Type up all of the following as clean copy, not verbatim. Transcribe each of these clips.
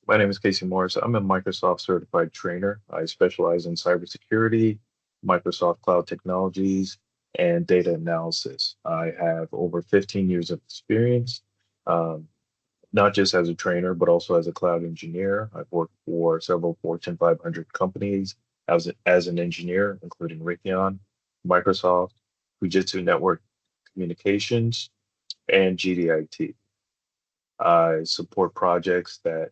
My name is Casey.Morris. I'm a Microsoft certified trainer. I specialize in cybersecurity, Microsoft cloud technologies, and data analysis. I have over 15 years of experience, um, not just as a trainer, but also as a cloud engineer. I've worked for several Fortune 500 companies as an engineer, including Raytheon, Microsoft, Fujitsu Network Communications, and GDIT. I support projects that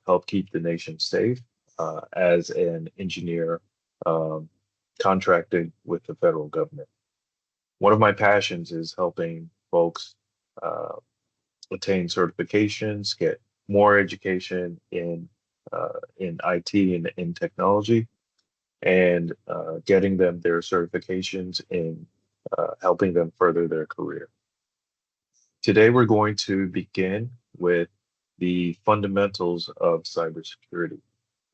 help keep the nation safe as an engineer um, contracted with the federal government. One of my passions is helping folks uh, attain certifications, get more education in IT and in technology, and getting them their certifications in helping them further their career. Today, we're going to begin with the fundamentals of cybersecurity.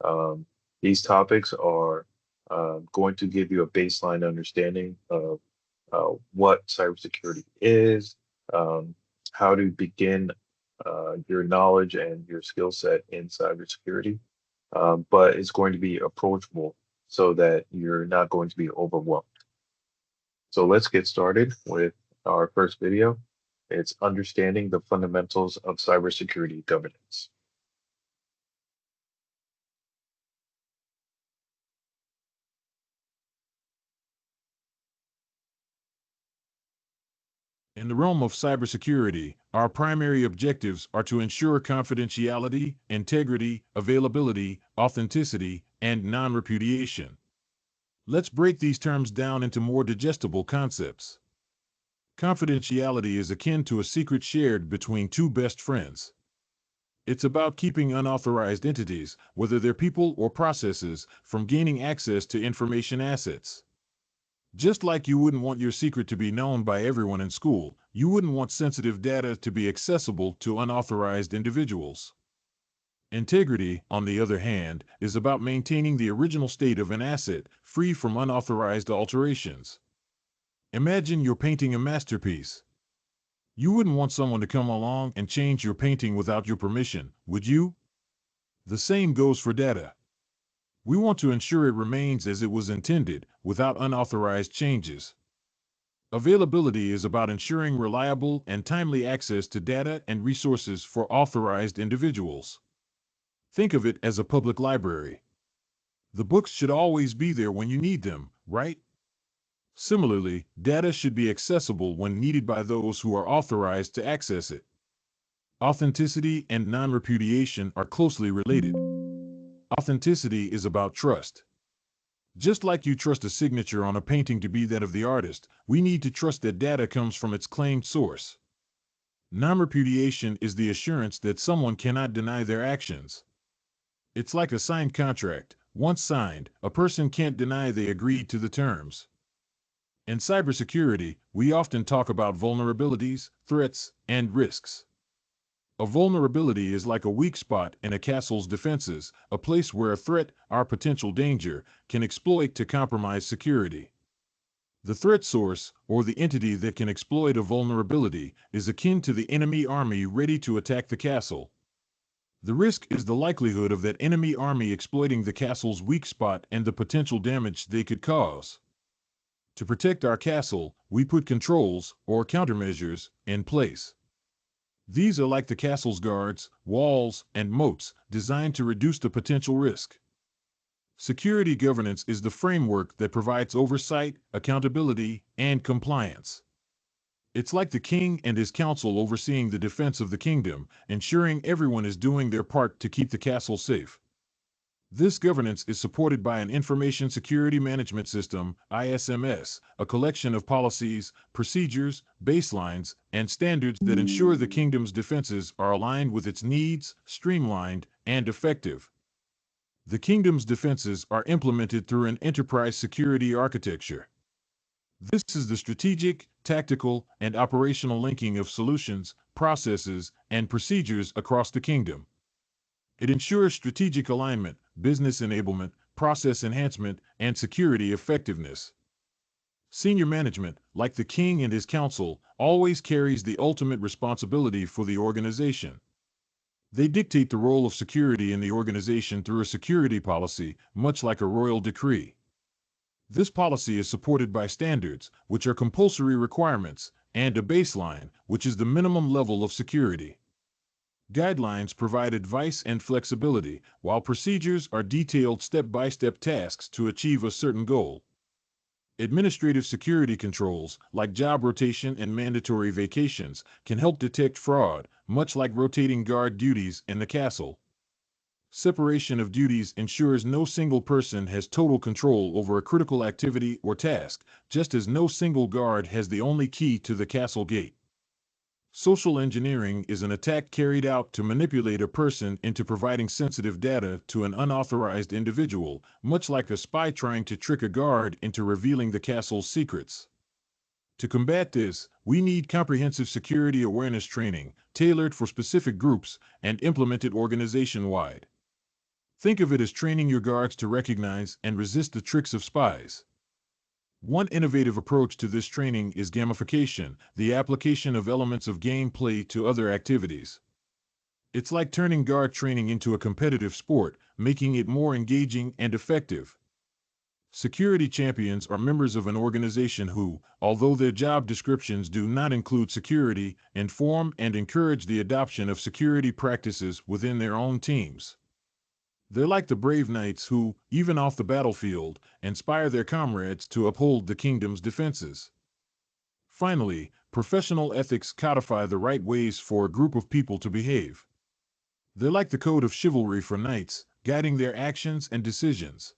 Um, these topics are going to give you a baseline understanding of what cybersecurity is, um, how to begin your knowledge and your skill set in cybersecurity, but it's going to be approachable so that you're not going to be overwhelmed. So let's get started with our first video. It's understanding the fundamentals of cybersecurity governance. In the realm of cybersecurity, our primary objectives are to ensure confidentiality, integrity, availability, authenticity, and non-repudiation. Let's break these terms down into more digestible concepts. Confidentiality is akin to a secret shared between two best friends. It's about keeping unauthorized entities, whether they're people or processes, from gaining access to information assets. Just like you wouldn't want your secret to be known by everyone in school, you wouldn't want sensitive data to be accessible to unauthorized individuals. Integrity, on the other hand, is about maintaining the original state of an asset, free from unauthorized alterations. Imagine you're painting a masterpiece. You wouldn't want someone to come along and change your painting without your permission, would you? The same goes for data. We want to ensure it remains as it was intended, without unauthorized changes. Availability is about ensuring reliable and timely access to data and resources for authorized individuals. Think of it as a public library. The books should always be there when you need them, right? Similarly, data should be accessible when needed by those who are authorized to access it. Authenticity and non-repudiation are closely related. Authenticity is about trust. Just like you trust a signature on a painting to be that of the artist, we need to trust that data comes from its claimed source. Non-repudiation is the assurance that someone cannot deny their actions. It's like a signed contract. Once signed, a person can't deny they agreed to the terms. In cybersecurity, we often talk about vulnerabilities, threats, and risks. A vulnerability is like a weak spot in a castle's defenses, a place where a threat, our potential danger, can exploit to compromise security. The threat source, or the entity that can exploit a vulnerability, is akin to the enemy army ready to attack the castle. The risk is the likelihood of that enemy army exploiting the castle's weak spot and the potential damage they could cause. To protect our castle, we put controls, or countermeasures, in place. These are like the castle's guards, walls, and moats, designed to reduce the potential risk. Security governance is the framework that provides oversight, accountability, and compliance. It's like the king and his council overseeing the defense of the kingdom, ensuring everyone is doing their part to keep the castle safe. This governance is supported by an Information Security Management System, ISMS, a collection of policies, procedures, baselines, and standards that ensure the kingdom's defenses are aligned with its needs, streamlined, and effective. The kingdom's defenses are implemented through an enterprise security architecture. This is the strategic, tactical, and operational linking of solutions, processes, and procedures across the kingdom. It ensures strategic alignment, business enablement, process enhancement, and security effectiveness. Senior management, like the king and his council, always carries the ultimate responsibility for the organization. They dictate the role of security in the organization through a security policy, much like a royal decree. This policy is supported by standards, which are compulsory requirements, and a baseline, which is the minimum level of security. Guidelines provide advice and flexibility, while procedures are detailed step-by-step tasks to achieve a certain goal. Administrative security controls, like job rotation and mandatory vacations, can help detect fraud, much like rotating guard duties in the castle. Separation of duties ensures no single person has total control over a critical activity or task, just as no single guard has the only key to the castle gate. Social engineering is an attack carried out to manipulate a person into providing sensitive data to an unauthorized individual, much like a spy trying to trick a guard into revealing the castle's secrets. To combat this, we need comprehensive security awareness training, tailored for specific groups and implemented organization-wide. Think of it as training your guards to recognize and resist the tricks of spies. One innovative approach to this training is gamification, the application of elements of gameplay to other activities. It's like turning guard training into a competitive sport, making it more engaging and effective. Security champions are members of an organization who, although their job descriptions do not include security, inform and encourage the adoption of security practices within their own teams. They're like the brave knights who, even off the battlefield, inspire their comrades to uphold the kingdom's defenses. Finally, professional ethics codify the right ways for a group of people to behave. They're like the code of chivalry for knights, guiding their actions and decisions.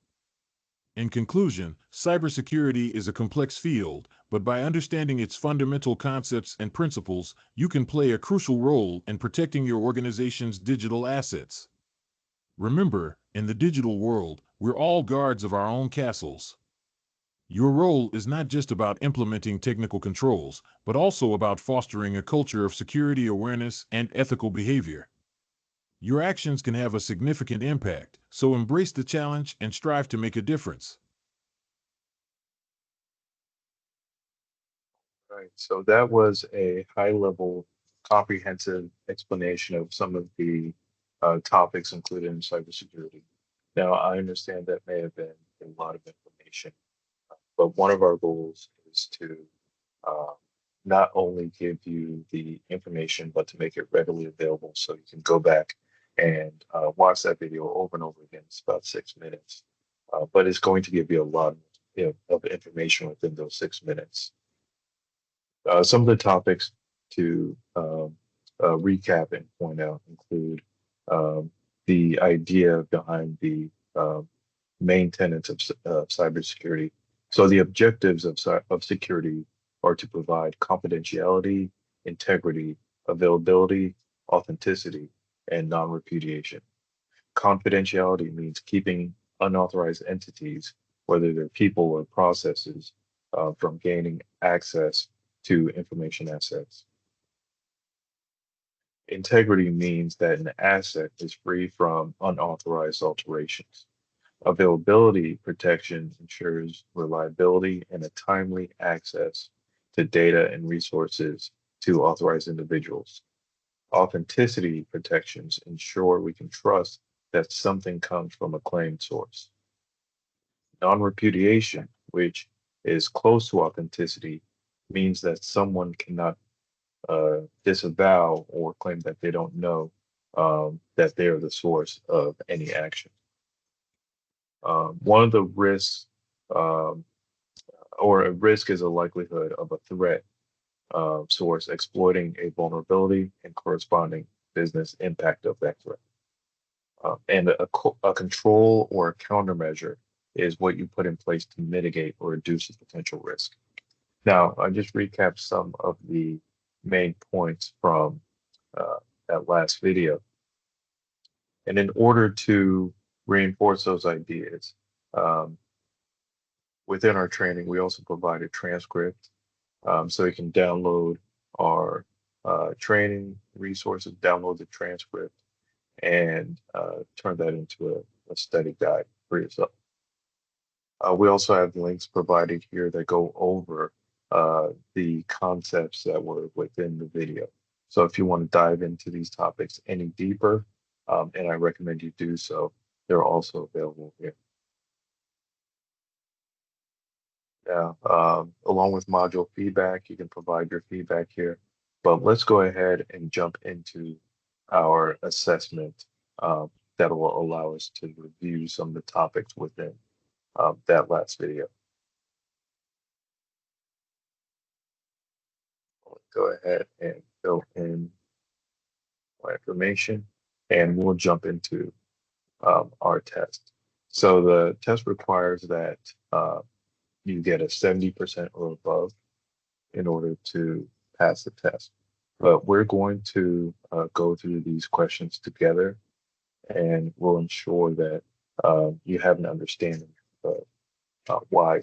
In conclusion, cybersecurity is a complex field, but by understanding its fundamental concepts and principles, you can play a crucial role in protecting your organization's digital assets. Remember, in the digital world, we're all guards of our own castles. Your role is not just about implementing technical controls, but also about fostering a culture of security awareness and ethical behavior. Your actions can have a significant impact, so embrace the challenge and strive to make a difference. Right. So that was a high-level, comprehensive explanation of some of the topics included in cybersecurity. Now, I understand that may have been a lot of information, but one of our goals is to uh, not only give you the information, but to make it readily available so you can go back and watch that video over and over again. It's about 6 minutes, but it's going to give you a lot of information within those 6 minutes. Some of the topics to recap and point out include um, the idea behind the main tenets of cybersecurity. So the objectives of security are to provide confidentiality, integrity, availability, authenticity, and non-repudiation. Confidentiality means keeping unauthorized entities, whether they're people or processes, from gaining access to information assets. Integrity means that an asset is free from unauthorized alterations. Availability protection ensures reliability and a timely access to data and resources to authorized individuals. Authenticity protections ensure we can trust that something comes from a claimed source. Non-repudiation, which is close to authenticity, means that someone cannot disavow or claim that they don't know that they are the source of any action. One of the risks, um, or a risk is a likelihood of a threat source exploiting a vulnerability and corresponding business impact of that threat. And a control or a countermeasure is what you put in place to mitigate or reduce the potential risk. Now, I just recapped some of the main points from uh, that last video. And in order to reinforce those ideas, um, within our training, we also provide a transcript so you can download our training resources, download the transcript, and turn that into a study guide for yourself. We also have links provided here that go over the concepts that were within the video. So if you want to dive into these topics any deeper, and I recommend you do so, they're also available here. Yeah, along with module feedback, you can provide your feedback here. But let's go ahead and jump into our assessment that will allow us to review some of the topics within that last video. I'll go ahead and fill in my information, and we'll jump into our test. So the test requires that you get a 70% or above in order to pass the test. But we're going to go through these questions together, and we'll ensure that you have an understanding of why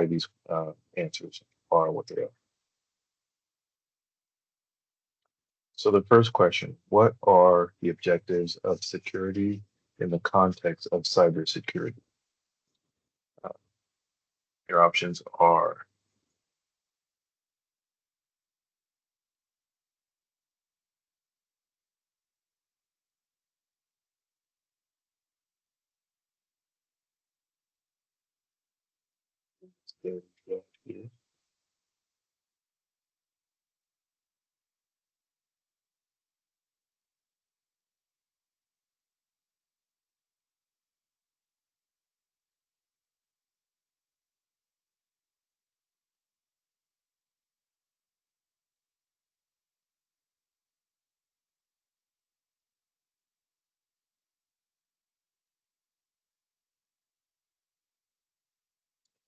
these answers are what they are. So the first question, what are the objectives of security in the context of cybersecurity? Uh, your options are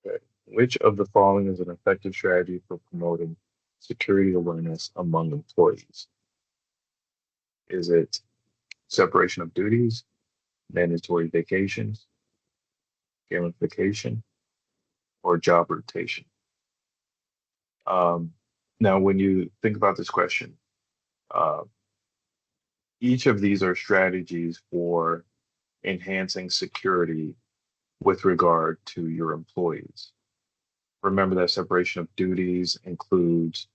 okay. Which of the following is an effective strategy for promoting security awareness among employees? Is it separation of duties, mandatory vacations, gamification, or job rotation? Um, Now, when you think about this question, uh, each of these are strategies for enhancing security with regard to your employees. Remember that separation of duties includes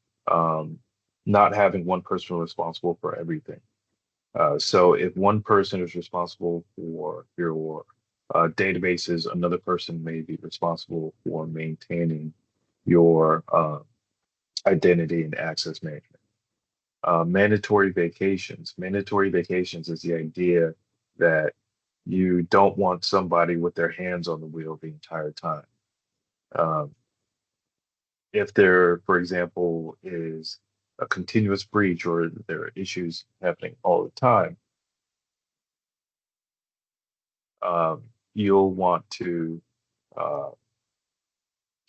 not having one person responsible for everything. So if one person is responsible for your databases, another person may be responsible for maintaining your identity and access management. Mandatory vacations. Mandatory vacations is the idea that you don't want somebody with their hands on the wheel the entire time. Um, if there, for example, is a continuous breach or there are issues happening all the time, um, you'll want to uh,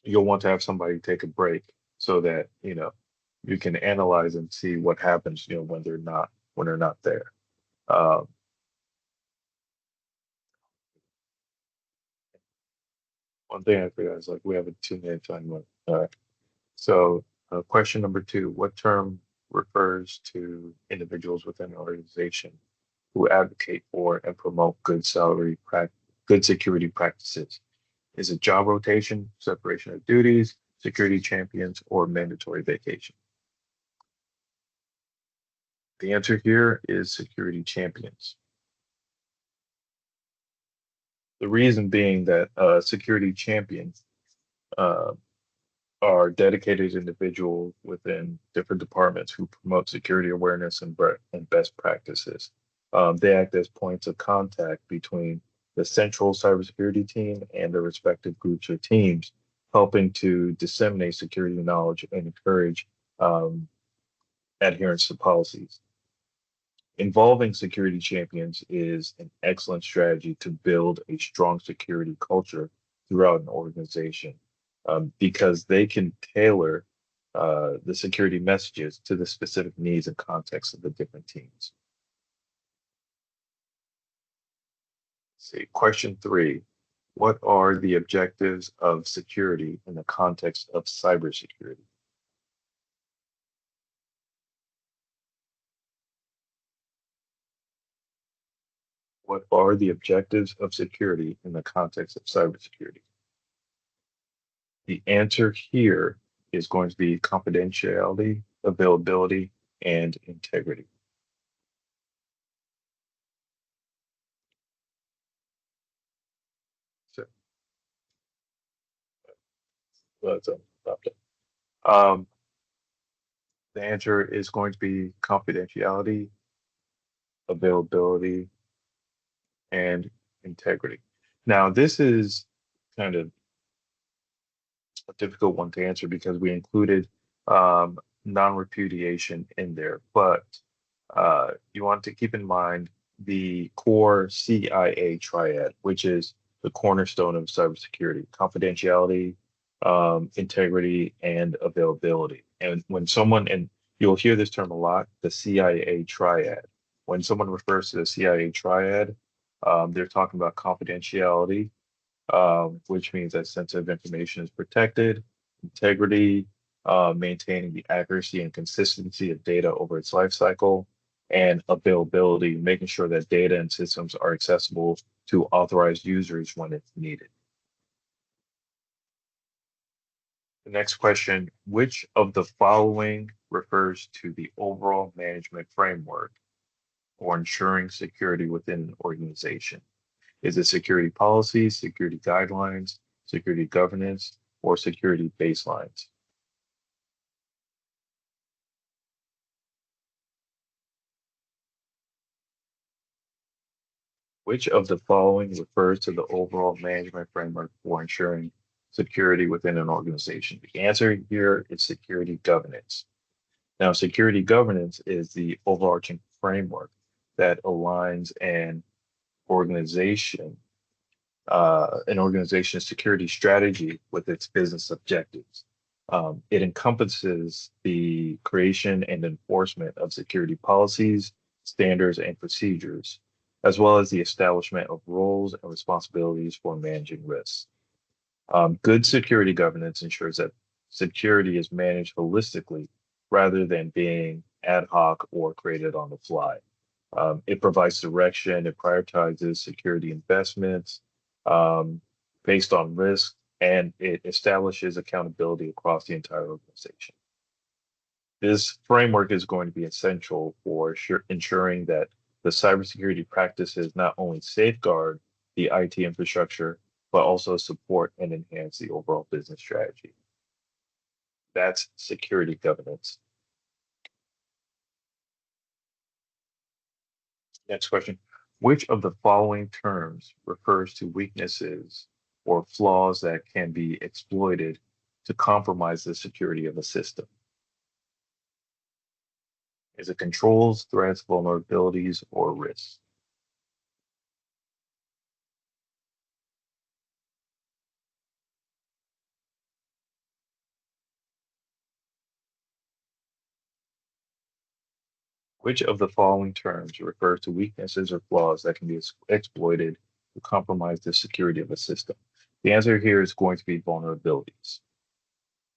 you'll want to have somebody take a break so that you can analyze and see what happens when they're not there. Um, One thing I forgot is like we have a 2 minute time limit. So question number two, what term refers to individuals within an organization who advocate for and promote good security practices? Is it job rotation, separation of duties, security champions, or mandatory vacation? The answer here is security champions. The reason being that security champions uh, are dedicated individuals within different departments who promote security awareness and best practices. They act as points of contact between the central cybersecurity team and their respective groups or teams, helping to disseminate security knowledge and encourage um, adherence to policies. Involving security champions is an excellent strategy to build a strong security culture throughout an organization because they can tailor the security messages to the specific needs and context of the different teams. See, question three, what are the objectives of security in the context of cybersecurity? What are the objectives of security in the context of cybersecurity? The answer here is going to be confidentiality, availability, and integrity. So that's up there. Um, the answer is going to be confidentiality, availability, and integrity. Now, this is kind of a difficult one to answer because we included non-repudiation in there, but you want to keep in mind the core CIA triad, which is the cornerstone of cybersecurity: confidentiality, integrity, and availability. And when someone, and you'll hear this term a lot, the CIA triad. When someone refers to the CIA triad, they're talking about confidentiality, which means that sensitive information is protected, integrity, maintaining the accuracy and consistency of data over its life cycle, and availability, making sure that data and systems are accessible to authorized users when it's needed. The next question, which of the following refers to the overall management framework or ensuring security within an organization? Is it security policies, security guidelines, security governance, or security baselines? Which of the following refers to the overall management framework for ensuring security within an organization? The answer here is security governance. Now, security governance is the overarching framework that aligns organization, an organization's security strategy with its business objectives. It encompasses the creation and enforcement of security policies, standards, and procedures, as well as the establishment of roles and responsibilities for managing risks. Good security governance ensures that security is managed holistically rather than being ad hoc or created on the fly. It provides direction, it prioritizes security investments um, based on risk, and it establishes accountability across the entire organization. This framework is going to be essential for ensuring that the cybersecurity practices not only safeguard the IT infrastructure, but also support and enhance the overall business strategy. That's security governance. Next question. Which of the following terms refers to weaknesses or flaws that can be exploited to compromise the security of a system? Is it controls, threats, vulnerabilities, or risks? Which of the following terms refers to weaknesses or flaws that can be exploited to compromise the security of a system? The answer here is going to be vulnerabilities.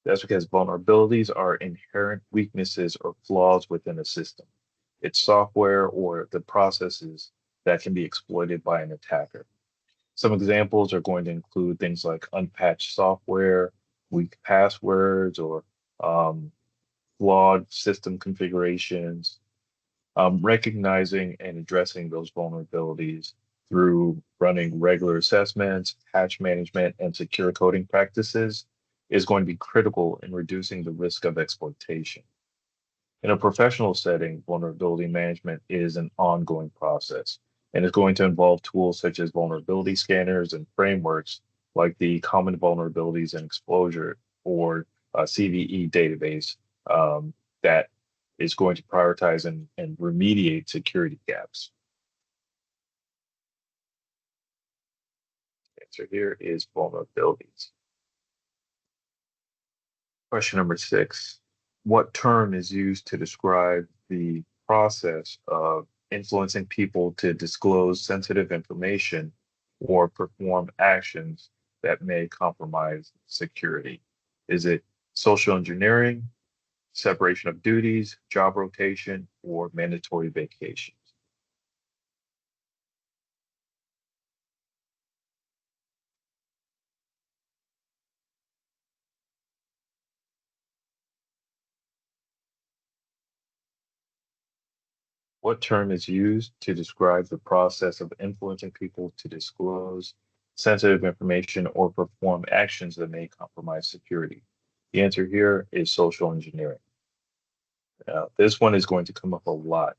That's because vulnerabilities are inherent weaknesses or flaws within a system. It's software or the processes that can be exploited by an attacker. Some examples are going to include things like unpatched software, weak passwords, or um, flawed system configurations. Recognizing and addressing those vulnerabilities through running regular assessments, patch management, and secure coding practices is going to be critical in reducing the risk of exploitation. In a professional setting, vulnerability management is an ongoing process and is going to involve tools such as vulnerability scanners and frameworks like the Common Vulnerabilities and Exposure or CVE database that is going to prioritize and remediate security gaps. The answer here is vulnerabilities. Question number 6. What term is used to describe the process of influencing people to disclose sensitive information or perform actions that may compromise security? Is it social engineering, separation of duties, job rotation, or mandatory vacations? What term is used to describe the process of influencing people to disclose sensitive information or perform actions that may compromise security? The answer here is social engineering. Now, this one is going to come up a lot.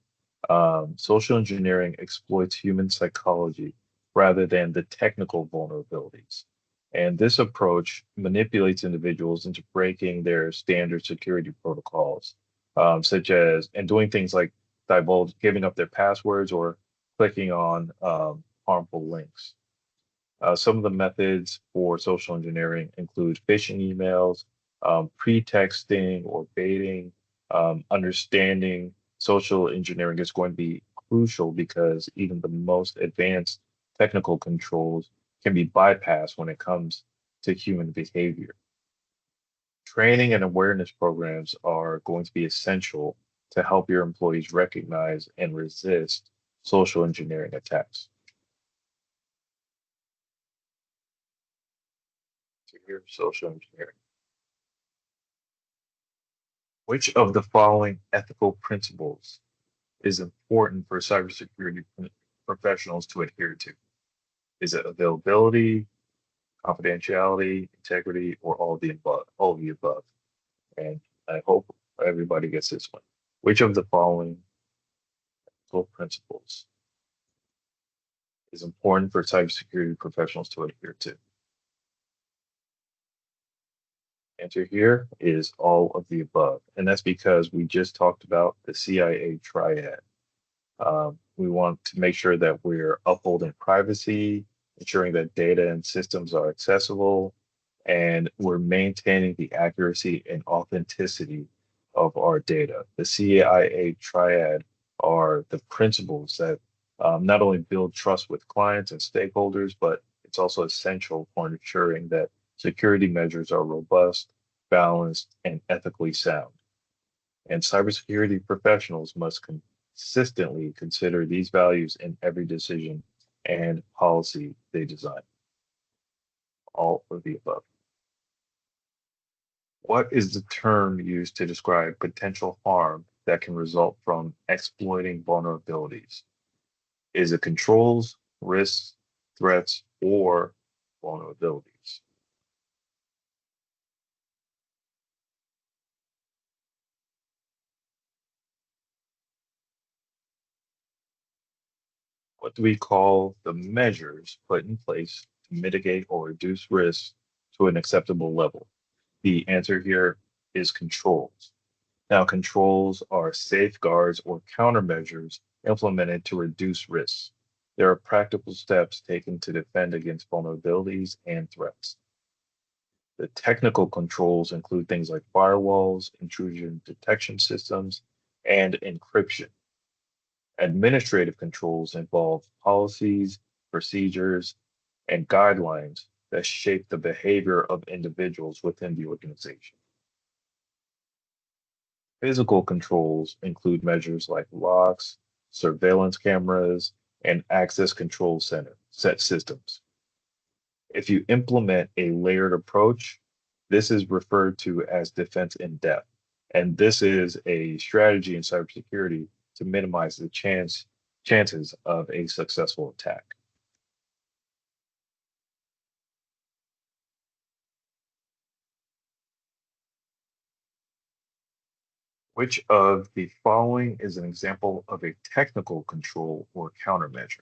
Social engineering exploits human psychology rather than the technical vulnerabilities. And this approach manipulates individuals into breaking their standard security protocols, such as, and doing things like giving up their passwords or clicking on harmful links. Some of the methods for social engineering include phishing emails, pretexting or baiting, understanding social engineering is going to be crucial because even the most advanced technical controls can be bypassed when it comes to human behavior. Training and awareness programs are going to be essential to help your employees recognize and resist social engineering attacks. So here's social engineering. Which of the following ethical principles is important for cybersecurity professionals to adhere to? Is it availability, confidentiality, integrity, or all of the above? All of the above. And I hope everybody gets this one. Which of the following ethical principles is important for cybersecurity professionals to adhere to? Answer here is all of the above. And that's because we just talked about the CIA triad. We want to make sure that we're upholding privacy, ensuring that data and systems are accessible, and we're maintaining the accuracy and authenticity of our data. The CIA triad are the principles that not only build trust with clients and stakeholders, but it's also essential for ensuring that security measures are robust, balanced, and ethically sound. And cybersecurity professionals must consistently consider these values in every decision and policy they design. All of the above. What is the term used to describe potential harm that can result from exploiting vulnerabilities? Is it controls, risks, threats, or vulnerabilities? What do we call the measures put in place to mitigate or reduce risk to an acceptable level? The answer here is controls. Now, controls are safeguards or countermeasures implemented to reduce risks. There are practical steps taken to defend against vulnerabilities and threats. The technical controls include things like firewalls, intrusion detection systems, and encryption. Administrative controls involve policies, procedures, and guidelines that shape the behavior of individuals within the organization. Physical controls include measures like locks, surveillance cameras, and access control center set systems. If you implement a layered approach, this is referred to as defense in depth. And this is a strategy in cybersecurity to minimize the chances of a successful attack. Which of the following is an example of a technical control or countermeasure?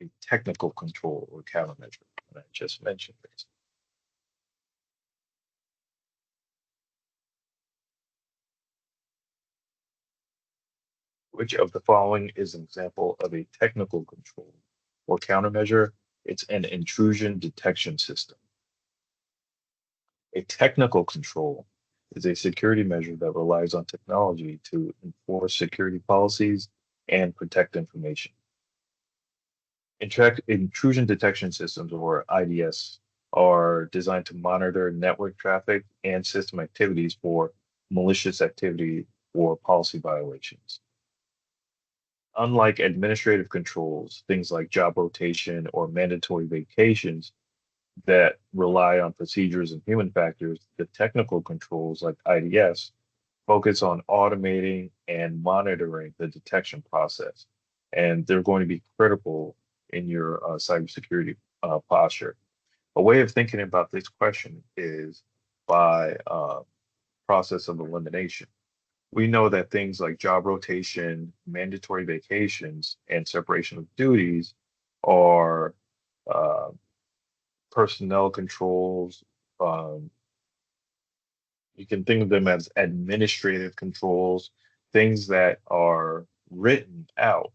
A technical control or countermeasure. And I just mentioned this. Which of the following is an example of a technical control or countermeasure? It's an intrusion detection system. A technical control is a security measure that relies on technology to enforce security policies and protect information. Intrusion detection systems, or IDS, are designed to monitor network traffic and system activities for malicious activity or policy violations. Unlike administrative controls, things like job rotation or mandatory vacations that rely on procedures and human factors, the technical controls like IDS focus on automating and monitoring the detection process. And they're going to be critical in your cybersecurity posture. A way of thinking about this question is by process of elimination. We know that things like job rotation, mandatory vacations, and separation of duties are uh, personnel controls. Um, you can think of them as administrative controls, things that are written out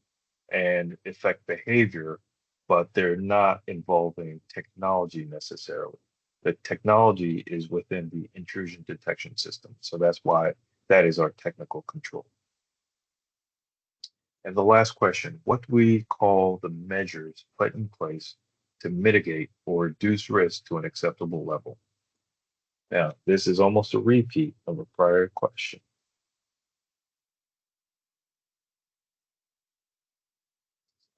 and affect behavior, but they're not involving technology necessarily. The technology is within the intrusion detection system. So that's why that is our technical control. And the last question, what do we call the measures put in place to mitigate or reduce risk to an acceptable level? Now, this is almost a repeat of a prior question.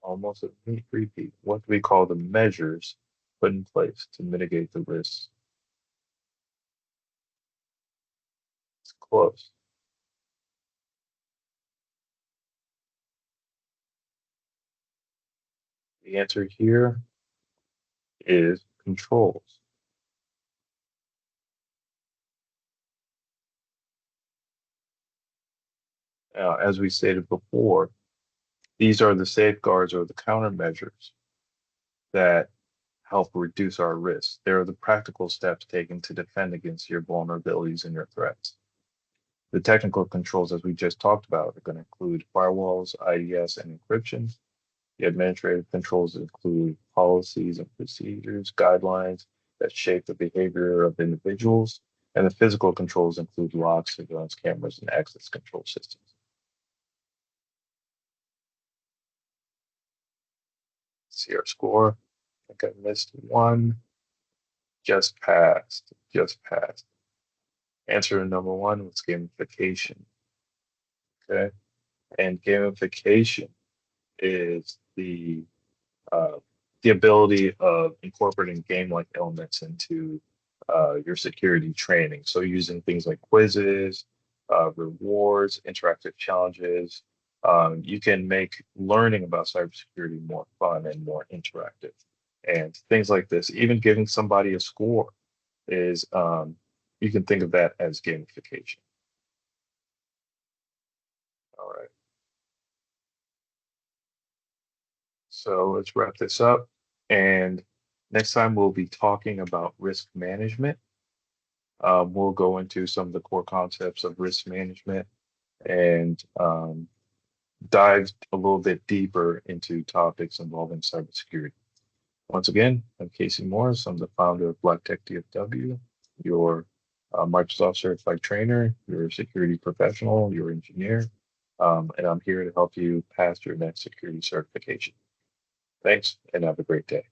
Almost a repeat. What do we call the measures put in place to mitigate the risks? It's close. The answer here is controls. Now, as we stated before, these are the safeguards or the countermeasures that help reduce our risks. They're the practical steps taken to defend against your vulnerabilities and your threats. The technical controls, as we just talked about, are going to include firewalls, IDS, and encryption. The administrative controls include policies and procedures, guidelines that shape the behavior of individuals. And the physical controls include locks, surveillance cameras, and access control systems. See our score. I think I missed one. Just passed. Just passed. Answer to number one was gamification. Okay. And gamification is uh, the ability of incorporating game-like elements into your security training. So using things like quizzes, rewards, interactive challenges, you can make learning about cybersecurity more fun and more interactive. And things like this, even giving somebody a score is, you can think of that as gamification. All right. So let's wrap this up. And next time we'll be talking about risk management. We'll go into some of the core concepts of risk management and dive a little bit deeper into topics involving cybersecurity. Once again, I'm Casey.Morris. I'm the founder of Black Tech DFW, your Microsoft certified trainer, your security professional, your engineer, and I'm here to help you pass your next security certification. Thanks, and have a great day.